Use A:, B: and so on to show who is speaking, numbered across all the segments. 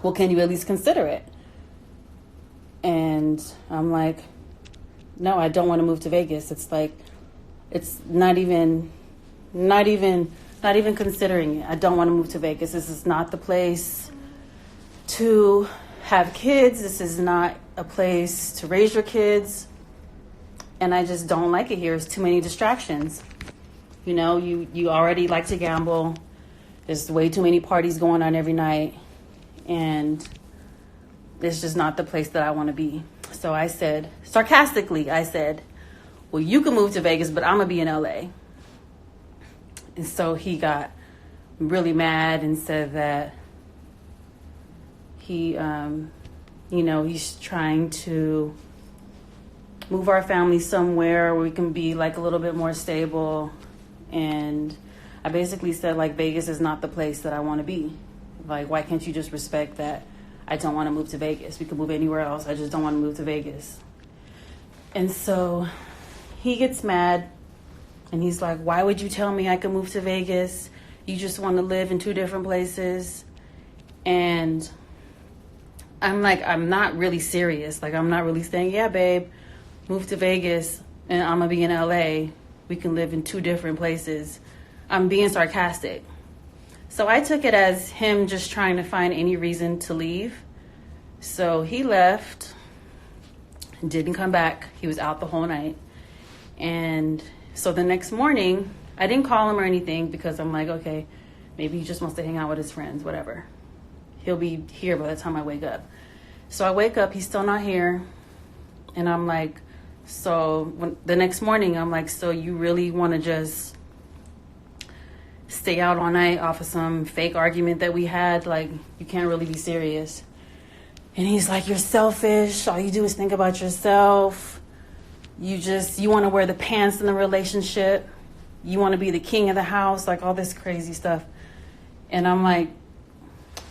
A: well, can you at least consider it? And I'm like, no, I don't want to move to Vegas. It's like, it's not even considering it. I don't want to move to Vegas. This is not the place to have kids. This is not a place to raise your kids. And I just don't like it here. It's too many distractions. You know, you already like to gamble. There's way too many parties going on every night. And it's just not the place that I want to be. So I said, sarcastically, I said, well, you can move to Vegas, but I'm going to be in LA. And so he got really mad and said that he, he's trying to move our family somewhere where we can be like a little bit more stable. And I basically said, like, Vegas is not the place that I want to be. Like, why can't you just respect that I don't want to move to Vegas? We can move anywhere else. I just don't want to move to Vegas. And so he gets mad and he's like, why would you tell me I could move to Vegas? You just want to live in two different places. And I'm like, I'm not really serious. Like, I'm not really saying, yeah, babe, move to Vegas and I'm going to be in LA. We can live in two different places. I'm being sarcastic. So I took it as him just trying to find any reason to leave. So he left, didn't come back. He was out the whole night. And so the next morning, I didn't call him or anything because I'm like, okay, maybe he just wants to hang out with his friends, whatever. He'll be here by the time I wake up. So I wake up, he's still not here. And I'm like, the next morning, I'm like, so you really want to just stay out all night off of some fake argument that we had? Like, you can't really be serious. And he's like, you're selfish. All you do is think about yourself. You want to wear the pants in the relationship. You want to be the king of the house, like all this crazy stuff. And I'm like,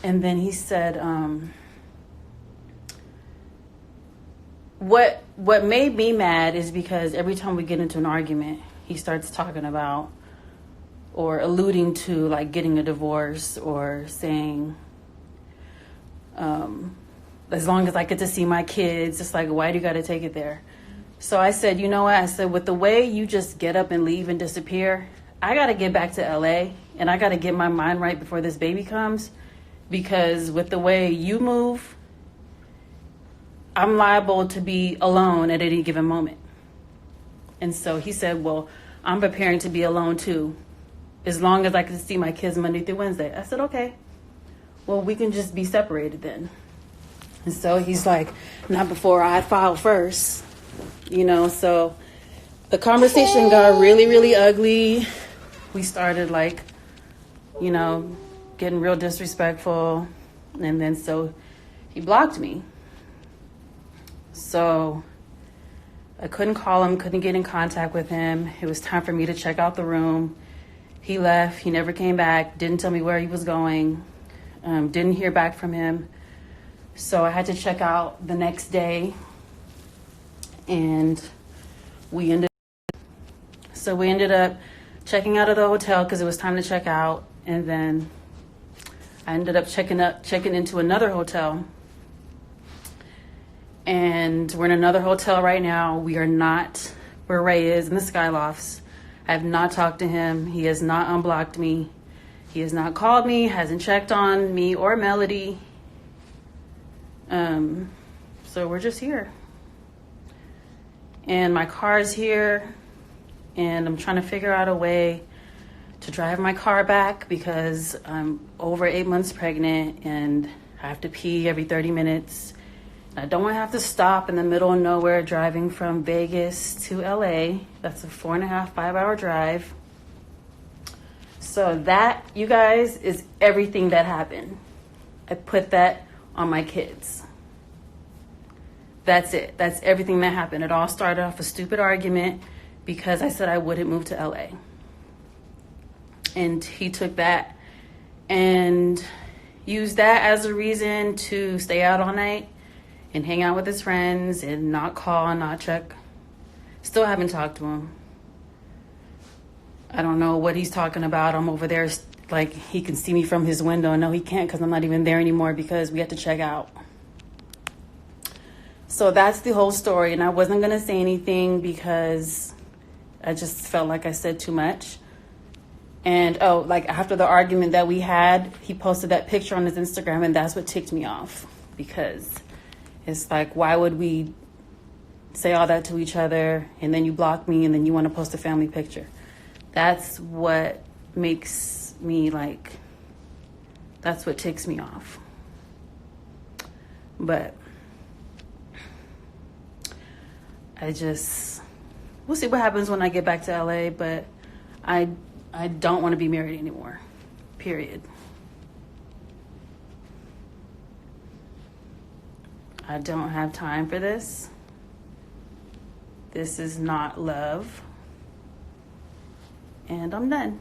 A: and then he said, what made me mad is because every time we get into an argument, he starts talking about or alluding to like getting a divorce or saying, as long as I get to see my kids, it's like, why do you got to take it there? So I said, you know what? I said, with the way you just get up and leave and disappear, I got to get back to LA and I got to get my mind right before this baby comes, because with the way you move, I'm liable to be alone at any given moment. And so he said, well, I'm preparing to be alone too, as long as I can see my kids Monday through Wednesday. I said, okay, well, we can just be separated then. And so he's like, not before I file first, so the conversation got really, really ugly. We started getting real disrespectful. And then so he blocked me. So I couldn't call him, couldn't get in contact with him. It was time for me to check out the room. He left. He never came back. Didn't tell me where he was going. Didn't hear back from him. So I had to check out the next day. And we ended up checking out of the hotel because it was time to check out. And then I ended up checking into another hotel. And we're in another hotel right now. We are not where Ray is in the Skylofts. I have not talked to him. He has not unblocked me. He has not called me, hasn't checked on me or Melody. So we're just here. And my car's here. And I'm trying to figure out a way to drive my car back because I'm over 8 months pregnant and I have to pee every 30 minutes. I don't want to have to stop in the middle of nowhere driving from Vegas to LA. That's a 4.5, 5-hour drive. So that, you guys, is everything that happened. I put that on my kids. That's it. That's everything that happened. It all started off a stupid argument because I said I wouldn't move to LA. And he took that and used that as a reason to stay out all night and hang out with his friends and not call, not check. Still haven't talked to him. I don't know what he's talking about. I'm over there like he can see me from his window. No, he can't, because I'm not even there anymore because we had to check out. So that's the whole story. And I wasn't going to say anything because I just felt like I said too much. And like after the argument that we had, he posted that picture on his Instagram, and that's what ticked me off, because it's like, why would we say all that to each other and then you block me and then you want to post a family picture? That's what makes me like, that's what ticks me off. But we'll see what happens when I get back to LA, but I don't want to be married anymore, period. I don't have time for this. This is not love. And I'm done.